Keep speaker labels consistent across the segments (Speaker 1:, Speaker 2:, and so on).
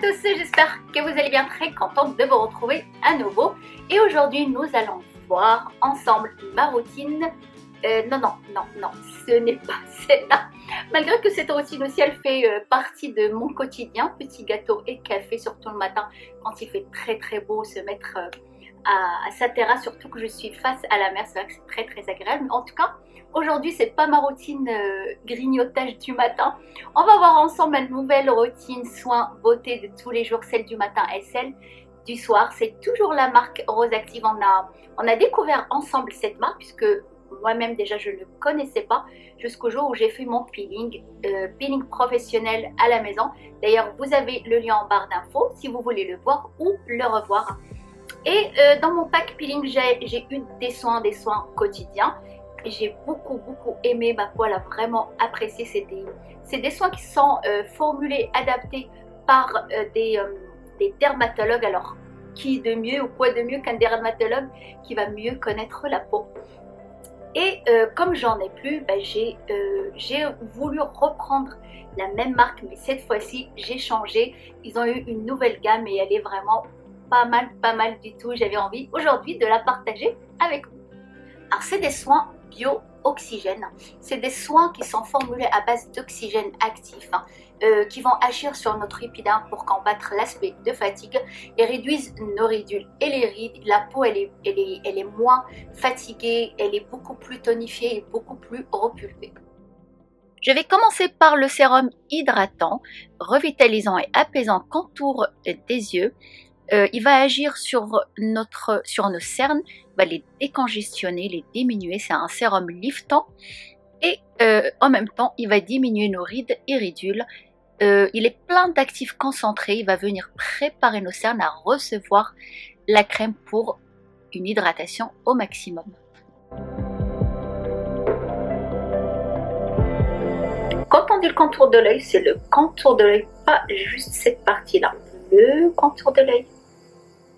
Speaker 1: tous, j'espère que vous allez bien, très contente de vous retrouver à nouveau. Et aujourd'hui, nous allons voir ensemble ma routine. Non, ce n'est pas celle-là. Malgré que cette routine aussi, elle fait partie de mon quotidien. Petit gâteau et café, surtout le matin, quand il fait très beau, se mettre à sa terrasse, surtout que je suis face à la mer. C'est vrai que c'est très agréable. Mais en tout cas, aujourd'hui, c'est pas ma routine grignotage du matin. On va voir ensemble ma nouvelle routine soins beauté de tous les jours, celle du matin et celle du soir. C'est toujours la marque Rose Active. On a découvert ensemble cette marque puisque moi-même déjà je ne connaissais pas jusqu'au jour où j'ai fait mon peeling professionnel à la maison. D'ailleurs, vous avez le lien en barre d'infos si vous voulez le voir ou le revoir. Et dans mon pack peeling, j'ai eu des soins quotidiens. J'ai beaucoup aimé, ma peau elle a vraiment apprécié. C'est des soins qui sont formulés, adaptés par des dermatologues. Alors, qui de mieux ou quoi de mieux qu'un dermatologue qui va mieux connaître la peau. Et comme j'en ai plus, j'ai voulu reprendre la même marque, mais cette fois-ci, j'ai changé. Ils ont eu une nouvelle gamme et elle est vraiment pas mal du tout. J'avais envie aujourd'hui de la partager avec vous. Alors, c'est des soins bio-oxygène. C'est des soins qui sont formulés à base d'oxygène actif, qui vont agir sur notre épiderme pour combattre l'aspect de fatigue et réduisent nos ridules et les rides. La peau, elle est moins fatiguée, elle est beaucoup plus tonifiée et beaucoup plus repulpée. Je vais commencer par le sérum hydratant, revitalisant et apaisant contour des yeux. Il va agir sur nos cernes, va les décongestionner, les diminuer. C'est un sérum liftant et en même temps, il va diminuer nos rides et ridules. Il est plein d'actifs concentrés. Il va venir préparer nos cernes à recevoir la crème pour une hydratation au maximum. Quand on dit le contour de l'œil, c'est le contour de l'œil, pas juste cette partie-là. Le contour de l'œil.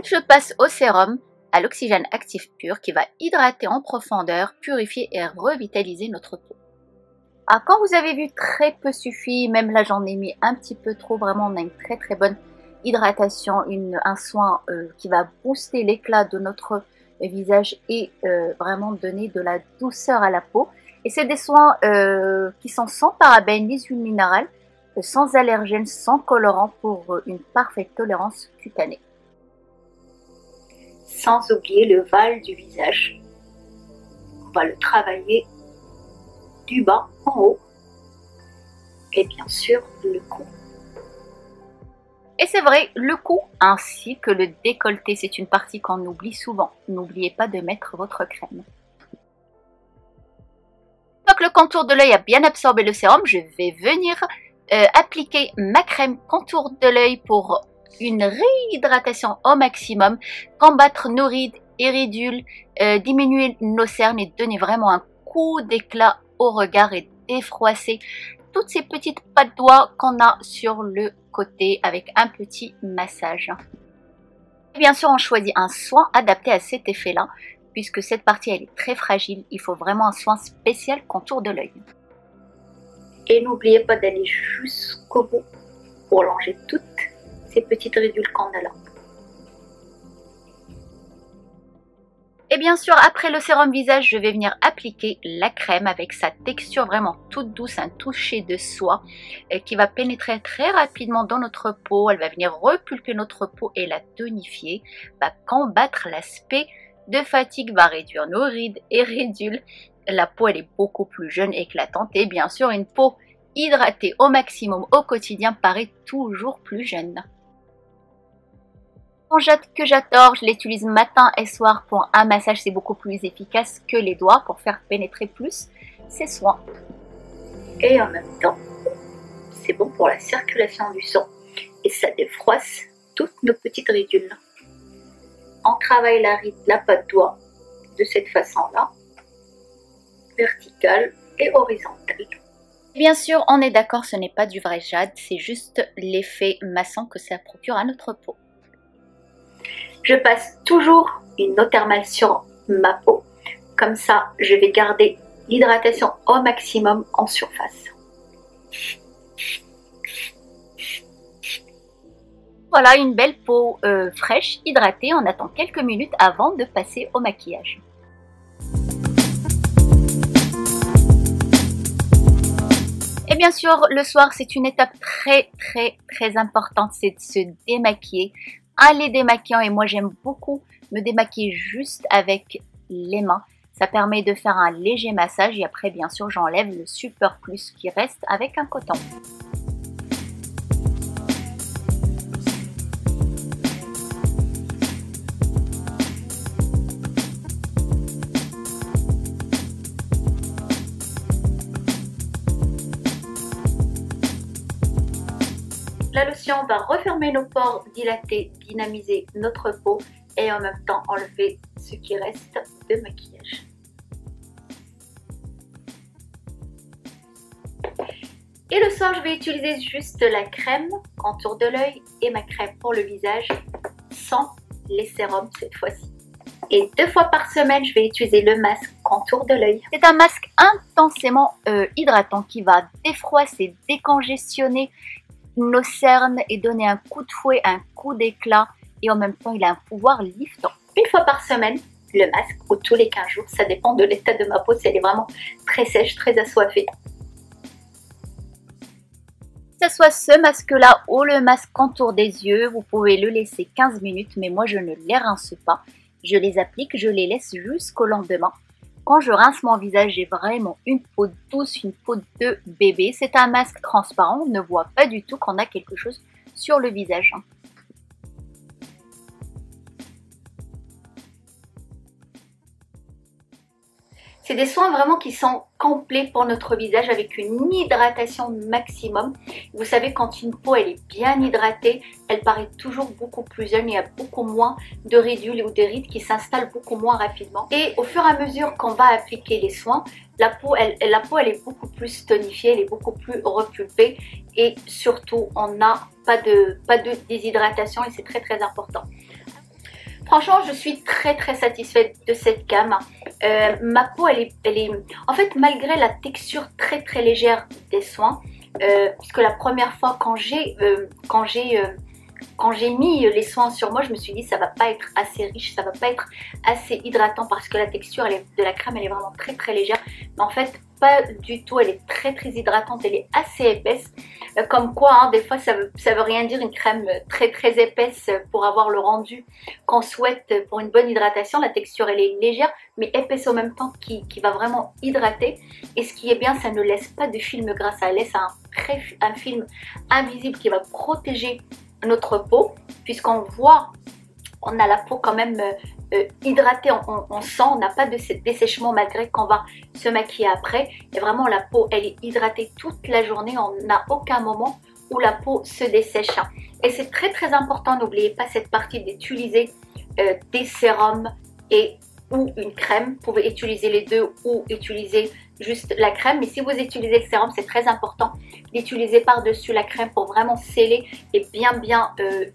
Speaker 1: Je passe au sérum à l'oxygène actif pur qui va hydrater en profondeur, purifier et revitaliser notre peau. Alors, quand vous avez vu, très peu suffit, même là j'en ai mis un petit peu trop, vraiment on a une très bonne hydratation, un soin qui va booster l'éclat de notre visage et vraiment donner de la douceur à la peau. Et c'est des soins qui sont sans parabènes ni huiles minérales, sans allergènes, sans colorants pour une parfaite tolérance cutanée. Sans oublier le val du visage. On va le travailler du bas en haut. Et bien sûr, le cou. Et c'est vrai, le cou ainsi que le décolleté, c'est une partie qu'on oublie souvent. N'oubliez pas de mettre votre crème. Une fois que le contour de l'œil a bien absorbé le sérum, je vais venir appliquer ma crème contour de l'œil pour une réhydratation au maximum, combattre nos rides et ridules, diminuer nos cernes et donner vraiment un coup d'éclat au regard et défroisser toutes ces petites pattes doigts qu'on a sur le côté avec un petit massage. Et bien sûr, on choisit un soin adapté à cet effet-là, puisque cette partie elle est très fragile. Il faut vraiment un soin spécial contour de l'œil. Et n'oubliez pas d'aller jusqu'au bout pour longer toutes ces petites ridules qu'on a là. Et bien sûr, après le sérum visage, je vais venir appliquer la crème avec sa texture vraiment toute douce, un toucher de soie qui va pénétrer très rapidement dans notre peau. Elle va venir repulper notre peau et la tonifier, va combattre l'aspect de fatigue, va réduire nos rides et ridules. La peau, elle est beaucoup plus jeune, éclatante et bien sûr, une peau hydratée au maximum au quotidien paraît toujours plus jeune. Que j'adore, je l'utilise matin et soir pour un massage, c'est beaucoup plus efficace que les doigts pour faire pénétrer plus ces soins. Et en même temps, c'est bon pour la circulation du sang et ça défroisse toutes nos petites ridules. On travaille la ride, la patte doigt de cette façon-là, verticale et horizontale. Bien sûr, on est d'accord, ce n'est pas du vrai jade, c'est juste l'effet massant que ça procure à notre peau. Je passe toujours une eau thermale sur ma peau. Comme ça, je vais garder l'hydratation au maximum en surface. Voilà une belle peau fraîche, hydratée. On attend quelques minutes avant de passer au maquillage. Et bien sûr, le soir, c'est une étape très importante, c'est de se démaquiller. Aller démaquillant, et moi j'aime beaucoup me démaquiller juste avec les mains. Ça permet de faire un léger massage et après, bien sûr, j'enlève le superflu qui reste avec un coton. La lotion va refermer nos pores, dilater, dynamiser notre peau et en même temps enlever ce qui reste de maquillage. Et le soir, je vais utiliser juste la crème contour de l'œil et ma crème pour le visage sans les sérums cette fois-ci. Et 2 fois par semaine, je vais utiliser le masque contour de l'œil. C'est un masque intensément hydratant qui va défroisser, décongestionner nos cernes et donner un coup de fouet, un coup d'éclat et en même temps il a un pouvoir liftant. 1 fois par semaine le masque ou tous les 15 jours, ça dépend de l'état de ma peau si elle est vraiment très sèche, très assoiffée. Que ce soit ce masque là ou le masque contour des yeux, vous pouvez le laisser 15 minutes mais moi je ne les rince pas, je les applique, je les laisse jusqu'au lendemain. Quand je rince mon visage, j'ai vraiment une peau douce, une peau de bébé. C'est un masque transparent, on ne voit pas du tout qu'on a quelque chose sur le visage. C'est des soins vraiment qui sont complets pour notre visage avec une hydratation maximum. Vous savez, quand une peau elle est bien hydratée, elle paraît toujours beaucoup plus jeune, il y a beaucoup moins de ridules ou de rides qui s'installent beaucoup moins rapidement. Et au fur et à mesure qu'on va appliquer les soins, la peau elle est beaucoup plus tonifiée, elle est beaucoup plus repulpée et surtout on n'a pas de déshydratation et c'est très important. Franchement, je suis très satisfaite de cette gamme. Ma peau, elle est... En fait, malgré la texture très légère des soins, puisque la première fois quand j'ai mis les soins sur moi, je me suis dit ça va pas être assez riche, ça va pas être assez hydratant parce que la texture de la crème elle est vraiment très légère. Mais en fait, pas du tout, elle est très hydratante, elle est assez épaisse. Comme quoi, hein, des fois ça veut rien dire une crème très épaisse pour avoir le rendu qu'on souhaite pour une bonne hydratation. La texture elle est légère mais épaisse en même temps qui va vraiment hydrater. Et ce qui est bien, ça ne laisse pas de film gras, ça laisse un film invisible qui va protéger notre peau, puisqu'on voit, on a la peau quand même hydratée, on sent, on n'a pas de dessèchement malgré qu'on va se maquiller après. Et vraiment la peau elle est hydratée toute la journée, on n'a aucun moment où la peau se dessèche. Et c'est très important, n'oubliez pas cette partie d'utiliser des sérums ou une crème. Vous pouvez utiliser les deux ou utiliser juste la crème, mais si vous utilisez le sérum, c'est très important d'utiliser par-dessus la crème pour vraiment sceller et bien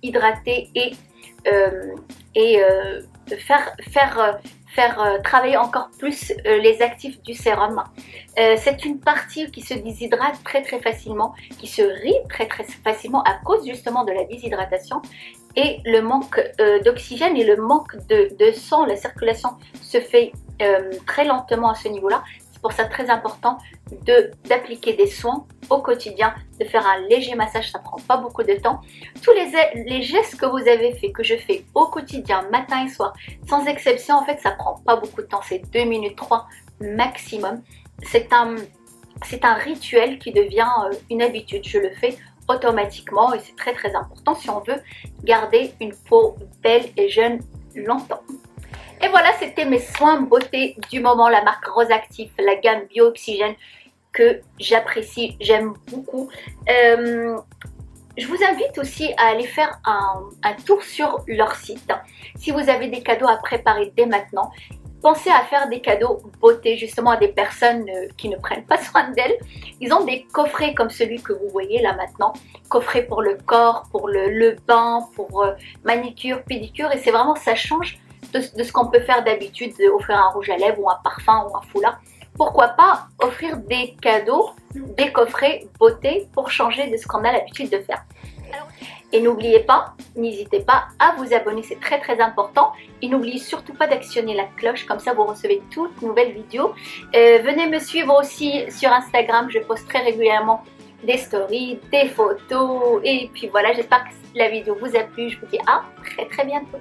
Speaker 1: hydrater et faire travailler encore plus les actifs du sérum. C'est une partie qui se déshydrate très facilement, qui se ride très facilement à cause justement de la déshydratation et le manque d'oxygène et le manque de sang. La circulation se fait très lentement à ce niveau-là. C'est pour ça très important d'appliquer des soins au quotidien, de faire un léger massage, ça prend pas beaucoup de temps. Tous les gestes que vous avez fait, que je fais au quotidien, matin et soir, sans exception, en fait ça prend pas beaucoup de temps, c'est 2 minutes 3 maximum. C'est un rituel qui devient une habitude, je le fais automatiquement et c'est très important si on veut garder une peau belle et jeune longtemps. Et voilà, c'était mes soins beauté du moment, la marque Rosactif, la gamme Bio-Oxygène que j'apprécie, j'aime beaucoup. Je vous invite aussi à aller faire un tour sur leur site. Si vous avez des cadeaux à préparer dès maintenant, pensez à faire des cadeaux beauté justement à des personnes qui ne prennent pas soin d'elles. Ils ont des coffrets comme celui que vous voyez là maintenant. Coffret pour le corps, pour le bain, pour manicure, pédicure. Et c'est vraiment, ça change de ce qu'on peut faire d'habitude, offrir un rouge à lèvres ou un parfum ou un foulard. Pourquoi pas offrir des cadeaux, des coffrets beauté pour changer de ce qu'on a l'habitude de faire. Et n'oubliez pas, n'hésitez pas à vous abonner, c'est très très important. Et n'oubliez surtout pas d'actionner la cloche, comme ça vous recevez toutes nouvelles vidéos. Venez me suivre aussi sur Instagram, je poste très régulièrement des stories, des photos. Et puis voilà, j'espère que la vidéo vous a plu. Je vous dis à très très bientôt.